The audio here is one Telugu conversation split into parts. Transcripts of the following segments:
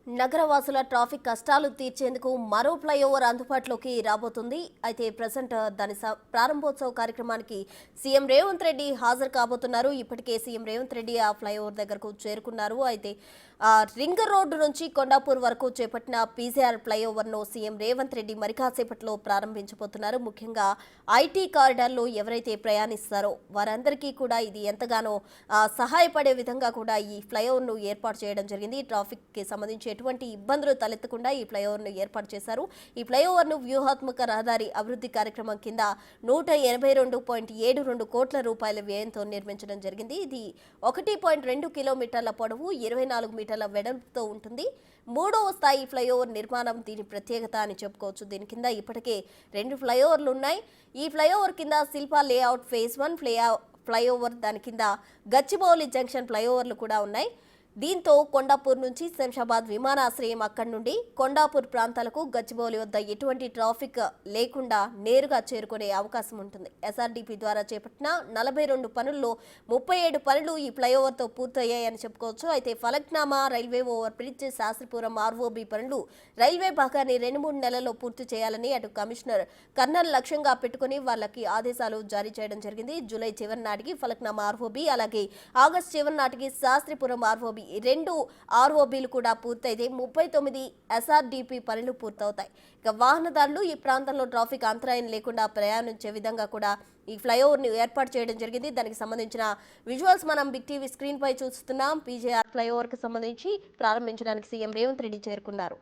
నగరవాసుల ట్రాఫిక్ కష్టాలు తీర్చేందుకు మరో ఫ్లైఓవర్ అందుబాటులోకి రాబోతుంది. అయితే ప్రజెంట్ దాని ప్రారంభోత్సవ కార్యక్రమానికి సీఎం రేవంత్ రెడ్డి హాజరు కాబోతున్నారు. ఇప్పటికే సీఎం రేవంత్ రెడ్డి ఆ ఫ్లైఓవర్ దగ్గరకు చేరుకున్నారు. అయితే రింగ్ రోడ్డు నుంచి కొండాపూర్ వరకు చేపట్టిన పీజీఆర్ ఫ్లైఓవర్ను సీఎం రేవంత్ రెడ్డి మరి కాసేపట్లో ప్రారంభించబోతున్నారు. ముఖ్యంగా ఐటీ కారిడార్లో ఎవరైతే ప్రయాణిస్తారో వారందరికీ కూడా ఇది ఎంతగానో సహాయపడే విధంగా కూడా ఈ ఫ్లైఓవర్ను ఏర్పాటు చేయడం జరిగింది. ట్రాఫిక్కి సంబంధించి ఎటువంటి ఇబ్బందులు తలెత్తకుండా ఈ ఫ్లైఓవర్ను ఏర్పాటు చేశారు. ఈ ఫ్లైఓవర్ను వ్యూహాత్మక రహదారి అభివృద్ధి కార్యక్రమం కింద 182.72 కోట్ల రూపాయల వ్యయంతో నిర్మించడం జరిగింది. ఇది 1.2 కిలోమీటర్ల పొడవు, 24 మీటర్ల వెడల్పుతో ఉంటుంది. మూడవ స్థాయి ఫ్లైఓవర్ నిర్మాణం దీని ప్రత్యేకత అని చెప్పుకోవచ్చు. దీని కింద ఇప్పటికే 2 ఫ్లైఓవర్లు ఉన్నాయి. ఈ ఫ్లైఓవర్ కింద శిల్పా లేఅవుట్ ఫేజ్ 1 ఫ్లైఓవర్, దాని కింద గచ్చిబౌలి జంక్షన్ ఫ్లైఓవర్లు కూడా ఉన్నాయి. దీంతో కొండాపూర్ నుంచి శంషాబాద్ విమానాశ్రయం, అక్కడి నుండి కొండాపూర్ ప్రాంతాలకు గచ్చిబౌలి వద్ద ఎటువంటి ట్రాఫిక్ లేకుండా నేరుగా చేరుకునే అవకాశం ఉంటుంది. ఎస్ఆర్డీపీ ద్వారా చేపట్టిన 42 పనుల్లో 37 పనులు ఈ ఫ్లైఓవర్తో పూర్తయ్యాయని చెప్పుకోవచ్చు. అయితే Falaknuma, railway over bridge, Shastripuram ROB పనులు రైల్వే భాగాన్ని 2-3 నెలల్లో పూర్తి చేయాలని అటు కమిషనర్ కర్నల్ లక్ష్యంగా పెట్టుకుని వాళ్ళకి ఆదేశాలు జారీ చేయడం జరిగింది. జూలై చివరి నాటికి ఫలక్నామా ఆర్ఓబీ, అలాగే ఆగస్టు చివరి నాటికి శాస్త్రిపురం ఆర్ఓబీ, 2 ఆర్ఓబీలు కూడా పూర్తయితే 39 ఎస్ఆర్డీపీ పనులు పూర్తవుతాయి. ఇక వాహనదారులు ఈ ప్రాంతంలో ట్రాఫిక్ అంతరాయం లేకుండా ప్రయాణించే విధంగా కూడా ఈ ఫ్లైఓవర్ని ఏర్పాటు చేయడం జరిగింది. దానికి సంబంధించిన విజువల్స్ మనం బిగ్ టీవీ స్క్రీన్ పై చూస్తున్నాం. పీజీఆర్ ఫ్లైఓవర్కి సంబంధించి ప్రారంభించడానికి సీఎం రేవంత్ రెడ్డి చేరుకున్నారు.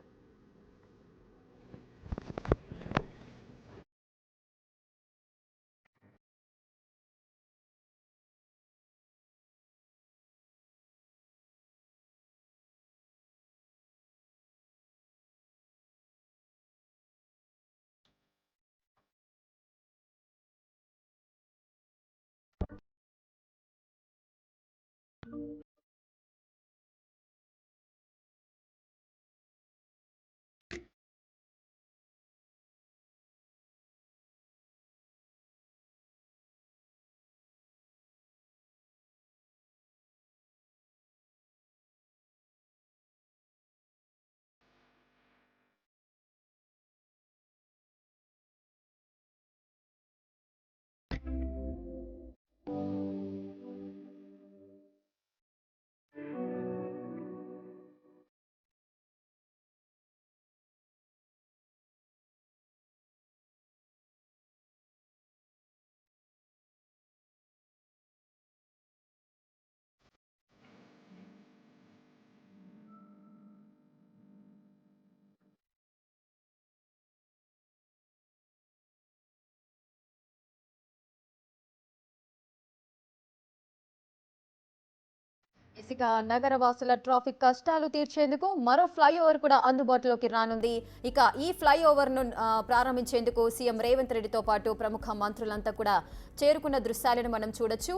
ఇక నగర వాసుల ట్రాఫిక్ కష్టాలు తీర్చేందుకు మరో ఫ్లైఓవర్ కూడా అందుబాటులోకి రానుంది. ఇక ఈ ఫ్లైఓవర్ ను ప్రారంభించేందుకు సీఎం రేవంత్ రెడ్డితో పాటు ప్రముఖ మంత్రులంతా కూడా చేరుకున్న దృశ్యాలను మనం చూడొచ్చు.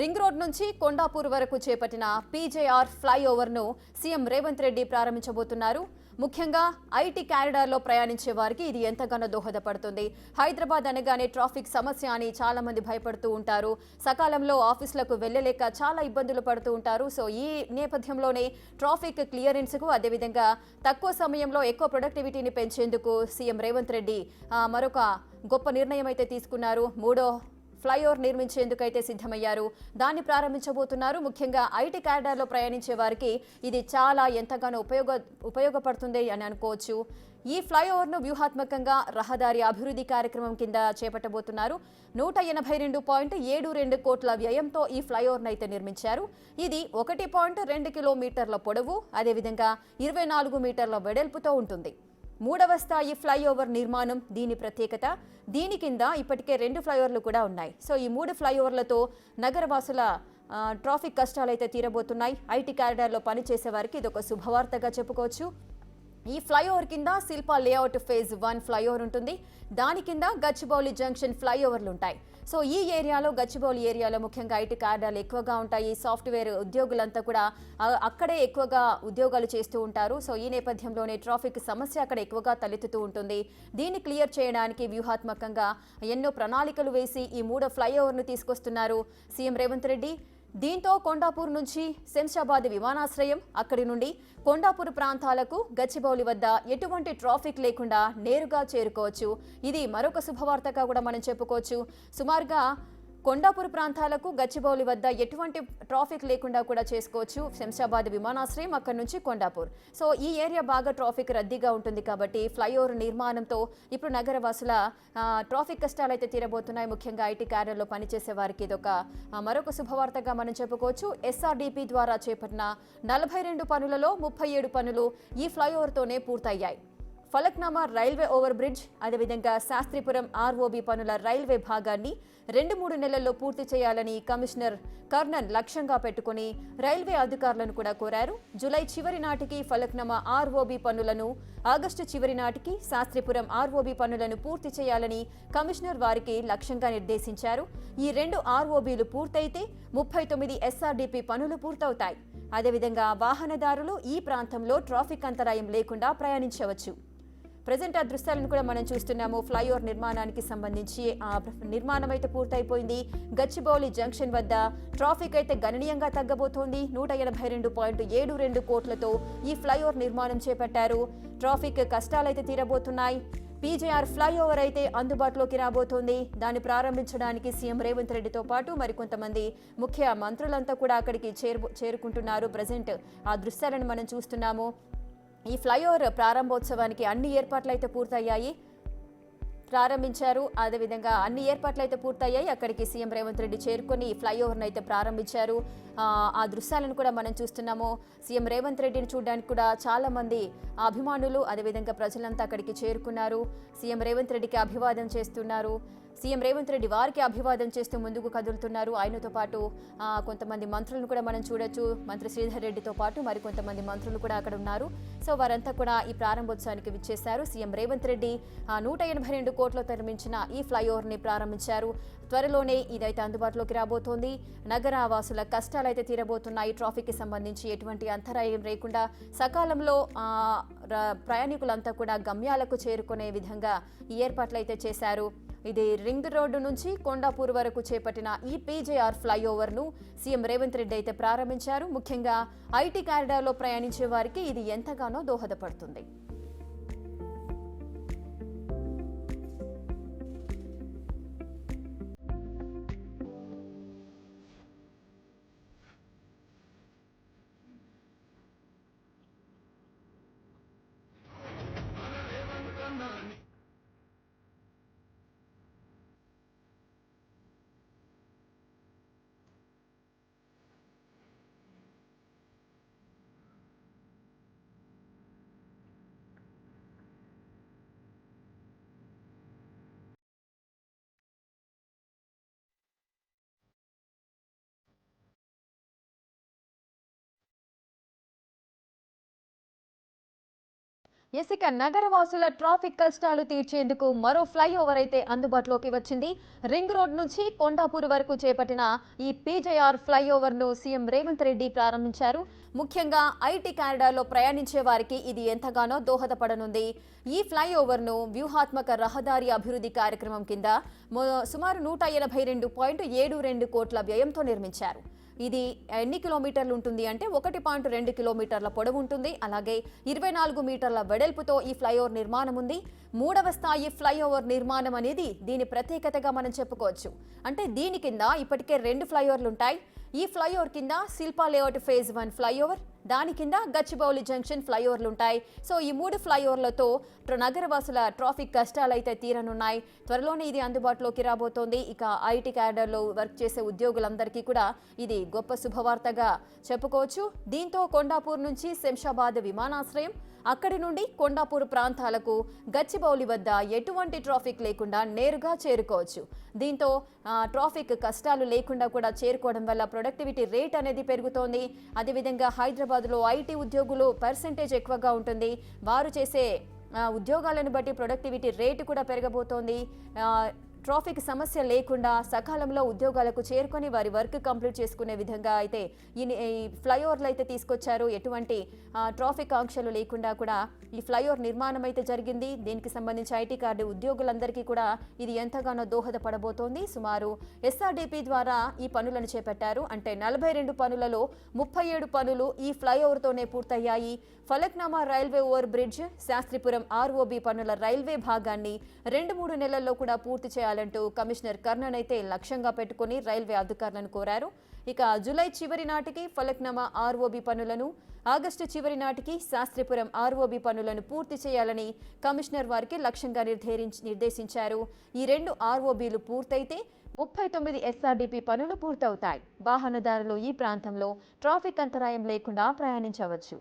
రింగ్ రోడ్ నుంచి కొండాపూర్ వరకు చేపట్టిన పీజేఆర్ ఫ్లైఓవర్ ను సీఎం రేవంత్ రెడ్డి ప్రారంభించబోతున్నారు. ముఖ్యంగా ఐటీ కారిడార్లో ప్రయాణించే వారికి ఇది ఎంతగానో దోహదపడుతుంది. హైదరాబాద్ అనగానే ట్రాఫిక్ సమస్య అని చాలా మంది భయపడుతూ ఉంటారు. సకాలంలో ఆఫీసులకు వెళ్ళలేక చాలా ఇబ్బందులు పడుతూ ఉంటారు. సో ఈ నేపథ్యంలోనే ట్రాఫిక్ క్లియరెన్స్కు, అదేవిధంగా తక్కువ సమయంలో ఎక్కువ ప్రొడక్టివిటీని పెంచేందుకు సీఎం రేవంత్ రెడ్డి మరొక గొప్ప నిర్ణయం అయితే తీసుకున్నారు. మూడో ఫ్లైఓవర్ నిర్మించేందుకైతే సిద్ధమయ్యారు. దాన్ని ప్రారంభించబోతున్నారు. ముఖ్యంగా ఐటీ కారిడార్లో ప్రయాణించే వారికి ఇది చాలా ఎంతగానో ఉపయోగపడుతుంది అని అనుకోవచ్చు. ఈ ఫ్లైఓవర్ను వ్యూహాత్మకంగా రహదారి అభివృద్ధి కార్యక్రమం కింద చేపట్టబోతున్నారు. 182.72 కోట్ల వ్యయంతో ఈ ఫ్లైఓవర్ను అయితే నిర్మించారు. ఇది 1.2 కిలోమీటర్ల పొడవు, అదేవిధంగా 24 మీటర్ల వెడల్పుతో ఉంటుంది. మూడవ స్థాయి ఫ్లైఓవర్ నిర్మాణం దీని ప్రత్యేకత. దీని కింద ఇప్పటికే 2 ఫ్లైఓవర్లు కూడా ఉన్నాయి. సో ఈ 3 ఫ్లైఓవర్లతో నగరవాసుల ట్రాఫిక్ కష్టాలైతే తీరబోతున్నాయి. ఐటీ కారిడార్లో పనిచేసే వారికి ఇది ఒక శుభవార్తగా చెప్పుకోవచ్చు. ఈ ఫ్లైఓవర్ కింద శిల్పా లేఅవుట్ ఫేజ్ 1 ఫ్లైఓవర్ ఉంటుంది. దాని కింద గచ్చిబౌలి జంక్షన్ ఫ్లైఓవర్లు ఉంటాయి. సో ఈ ఏరియాలో, గచ్చిబౌలి ఏరియాలో ముఖ్యంగా ఐటీ కారిడార్లు ఎక్కువగా ఉంటాయి. సాఫ్ట్వేర్ ఉద్యోగులంతా కూడా అక్కడే ఎక్కువగా ఉద్యోగాలు చేస్తూ ఉంటారు. సో ఈ నేపథ్యంలోనే ట్రాఫిక్ సమస్య అక్కడ ఎక్కువగా తలెత్తుతూ ఉంటుంది. దీన్ని క్లియర్ చేయడానికి వ్యూహాత్మకంగా ఎన్నో ప్రణాళికలు వేసి ఈ 3 ఫ్లైఓవర్ను తీసుకొస్తున్నారు సీఎం రేవంత్ రెడ్డి. దీంతో కొండాపూర్ నుంచి శంషాబాద్ విమానాశ్రయం, అక్కడి నుండి కొండాపూర్ ప్రాంతాలకు గచ్చిబౌలి వద్ద ఎటువంటి ట్రాఫిక్ లేకుండా నేరుగా చేరుకోవచ్చు. ఇది మరొక శుభవార్తగా కూడా మనం చెప్పుకోవచ్చు. సుమారుగా కొండాపూర్ ప్రాంతాలకు గచ్చిబౌలి వద్ద ఎటువంటి ట్రాఫిక్ లేకుండా కూడా చేసుకోవచ్చు. శంషాబాద్ విమానాశ్రయం, అక్కడి నుంచి కొండాపూర్. సో ఈ ఏరియా బాగా ట్రాఫిక్ రద్దీగా ఉంటుంది కాబట్టి ఫ్లైఓవర్ నిర్మాణంతో ఇప్పుడు నగరవాసుల ట్రాఫిక్ కష్టాలు అయితే తీరబోతున్నాయి. ముఖ్యంగా ఐటీ క్యాడర్లో పనిచేసే వారికి ఇదొక మరొక శుభవార్తగా మనం చెప్పుకోవచ్చు. ఎస్ఆర్డీపీ ద్వారా చేపట్టిన 42 పనులలో 37 పనులు ఈ ఫ్లైఓవర్తోనే పూర్తయ్యాయి. ఫలక్నామా రైల్వే ఓవర్ బ్రిడ్జ్, అదేవిధంగా శాస్త్రీపురం ఆర్ఓబి పనుల రైల్వే భాగాన్ని 2-3 నెలల్లో పూర్తి చేయాలని కమిషనర్ కర్ణన్ లక్ష్యంగా పెట్టుకుని రైల్వే అధికారులను కూడా కోరారు. జూలై చివరి నాటికి ఫలక్నామా ఆర్ఓబి పనులను, ఆగస్టు చివరి నాటికి శాస్త్రీపురం ఆర్ఓబి పనులను పూర్తి చేయాలని కమిషనర్ వారికి లక్ష్యంగా నిర్దేశించారు. ఈ 2 ఆర్ఓబీలు పూర్తయితే 39 ఎస్ఆర్డీపీ పనులు పూర్తవుతాయి. అదేవిధంగా వాహనదారులు ఈ ప్రాంతంలో ట్రాఫిక్ అంతరాయం లేకుండా ప్రయాణించవచ్చు. ప్రజెంట్ ఆ దృశ్యాలను కూడా మనం చూస్తున్నాము. ఫ్లైఓవర్ నిర్మాణానికి సంబంధించి నిర్మాణం అయితే పూర్తయిపోయింది. గచ్చిబౌలి జంక్షన్ వద్ద ట్రాఫిక్ అయితే గణనీయంగా తగ్గబోతోంది. 182.72 కోట్లతో ఈ ఫ్లైఓవర్ నిర్మాణం చేపట్టారు. ట్రాఫిక్ కష్టాలైతే తీరబోతున్నాయి. పీజేఆర్ ఫ్లైఓవర్ అయితే అందుబాటులోకి రాబోతోంది. దాన్ని ప్రారంభించడానికి సీఎం రేవంత్ రెడ్డితో పాటు మరికొంతమంది ముఖ్య మంత్రులంతా కూడా అక్కడికి చేరుకుంటున్నారు. ప్రజెంట్ ఆ దృశ్యాలను మనం చూస్తున్నాము. ఈ ఫ్లైఓవర్ ప్రారంభోత్సవానికి అన్ని ఏర్పాట్లు అయితే పూర్తయ్యాయి, ప్రారంభించారు. అదేవిధంగా అన్ని ఏర్పాట్లు అయితే పూర్తయ్యాయి. అక్కడికి సీఎం రేవంత్ రెడ్డి చేరుకొని ఈ ఫ్లైఓవర్ను అయితే ప్రారంభించారు. ఆ దృశ్యాలను కూడా మనం చూస్తున్నాము. సీఎం రేవంత్ రెడ్డిని చూడడానికి కూడా చాలా మంది అభిమానులు, అదేవిధంగా ప్రజలంతా అక్కడికి చేరుకున్నారు. సీఎం రేవంత్ రెడ్డికి అభివాదం చేస్తున్నారు. సీఎం రేవంత్ రెడ్డి వారికి అభివాదం చేస్తూ ముందుకు కదులుతున్నారు. ఆయనతో పాటు కొంతమంది మంత్రులను కూడా మనం చూడొచ్చు. మంత్రి శ్రీధర్ రెడ్డితో పాటు మరికొంతమంది మంత్రులు కూడా అక్కడ ఉన్నారు. సో వారంతా కూడా ఈ ప్రారంభోత్సవానికి విచ్చేశారు. సీఎం రేవంత్ రెడ్డి 182 కోట్లతో నిర్మించిన ఈ ఫ్లైఓవర్ని ప్రారంభించారు. త్వరలోనే ఇదైతే అందుబాటులోకి రాబోతోంది. నగర వాసుల కష్టాలైతే తీరబోతున్నాయి. ట్రాఫిక్కి సంబంధించి ఎటువంటి అంతరాయం లేకుండా సకాలంలో ప్రయాణికులంతా కూడా గమ్యాలకు చేరుకునే విధంగా ఈ ఏర్పాట్లు అయితే చేశారు. ఇది రింగ్ రోడ్డు నుంచి కొండాపూర్ వరకు చేపట్టిన ఈ పీజేఆర్ ఫ్లైఓవర్ను సీఎం రేవంత్ రెడ్డి అయితే ప్రారంభించారు. ముఖ్యంగా ఐటీ కారిడార్లో ప్రయాణించే వారికి ఇది ఎంతగానో దోహదపడుతుంది. ఇక నగరవాసుల ట్రాఫిక్ కష్టాలు తీర్చేందుకు మరో ఫ్లైఓవర్ అయితే అందుబాటులోకి వచ్చింది. రింగ్ రోడ్ నుంచి కొండాపూర్ వరకు చేపట్టిన ఈ పీజేఆర్ ఫ్లైఓవర్ను సీఎం రేవంత్ రెడ్డి ప్రారంభించారు. ముఖ్యంగా ఐటీ కారిడార్లో ప్రయాణించే వారికి ఇది ఎంతగానో దోహదపడనుంది. ఈ ఫ్లైఓవర్ను వ్యూహాత్మక రహదారి అభివృద్ధి కార్యక్రమం కింద సుమారు 182.72 కోట్ల వ్యయంతో నిర్మించారు. ఇది ఎన్ని కిలోమీటర్లు ఉంటుంది అంటే 1.2 కిలోమీటర్ల పొడవు ఉంటుంది. అలాగే 24 మీటర్ల వెడల్పుతో ఈ ఫ్లైఓవర్ నిర్మాణం ఉంది. 3వ స్థాయి ఫ్లైఓవర్ నిర్మాణం అనేది దీని ప్రత్యేకతగా మనం చెప్పుకోవచ్చు. అంటే దీని కింద ఇప్పటికే 2 ఫ్లైఓవర్లు ఉంటాయి. ఈ ఫ్లైఓవర్ కింద శిల్పా లేఅవుట్ ఫేజ్ 1 ఫ్లైఓవర్, దాని కింద గచ్చిబౌలి జంక్షన్ ఫ్లైఓవర్లు ఉంటాయి. సో ఈ 3 ఫ్లైఓవర్లతో నగరవాసుల ట్రాఫిక్ కష్టాలు అయితే తీరనున్నాయి. త్వరలోనే ఇది అందుబాటులోకి రాబోతోంది. ఇక ఐటీ క్యాడర్లో వర్క్ చేసే ఉద్యోగులందరికీ కూడా ఇది గొప్ప శుభవార్తగా చెప్పుకోవచ్చు. దీంతో కొండాపూర్ నుంచి శంషాబాద్ విమానాశ్రయం, అక్కడి నుండి కొండాపూర్ ప్రాంతాలకు గచ్చిబౌలి వద్ద ఎటువంటి ట్రాఫిక్ లేకుండా నేరుగా చేరుకోవచ్చు. దీంతో ట్రాఫిక్ కష్టాలు లేకుండా కూడా చేరుకోవడం వల్ల ప్రొడక్టివిటీ రేట్ అనేది పెరుగుతోంది. అదేవిధంగా హైదరాబాద్లో ఐటీ ఉద్యోగులు పర్సెంటేజ్ ఎక్కువగా ఉంటుంది. వారు చేసే ఉద్యోగాలను బట్టి ప్రొడక్టివిటీ రేటు కూడా పెరగబోతోంది. ట్రాఫిక్ సమస్య లేకుండా సకాలంలో ఉద్యోగాలకు చేరుకొని వారి వర్క్ కంప్లీట్ చేసుకునే విధంగా అయితే ఈ ఫ్లైఓవర్లు అయితే తీసుకొచ్చారు. ఎటువంటి ట్రాఫిక్ ఆంక్షలు లేకుండా కూడా ఈ ఫ్లైఓవర్ నిర్మాణం అయితే జరిగింది. దీనికి సంబంధించి ఐటీ కార్డు ఉద్యోగులందరికీ కూడా ఇది ఎంతగానో దోహదపడబోతోంది. సుమారు ఎస్ఆర్డీపీ ద్వారా ఈ పనులను చేపట్టారు. అంటే 42 పనులలో 37 పనులు ఈ ఫ్లైఓవర్తోనే పూర్తయ్యాయి. Falaknuma railway over bridge, Shastripuram ROB పనుల రైల్వే భాగాన్ని 2-3 నెలల్లో కూడా పూర్తి చేయాలంటూ కమిషనర్ కర్ణన్ అయితే లక్ష్యంగా పెట్టుకుని రైల్వే అధికారులను కోరారు. ఇక జూలై చివరి నాటికి ఫలక్నామా ఆర్ఓబి పనులను, ఆగస్టు చివరి నాటికి శాస్త్రిపురం ఆర్ఓబి పనులను పూర్తి చేయాలని కమిషనర్ వారికి లక్ష్యంగా నిర్దేశించారు. ఈ 2 ఆర్ఓబీలు పూర్తయితే 39 ఎస్ఆర్డీపీ పనులు పూర్తవుతాయి. వాహనదారులు ఈ ప్రాంతంలో ట్రాఫిక్ అంతరాయం లేకుండా ప్రయాణించవచ్చు.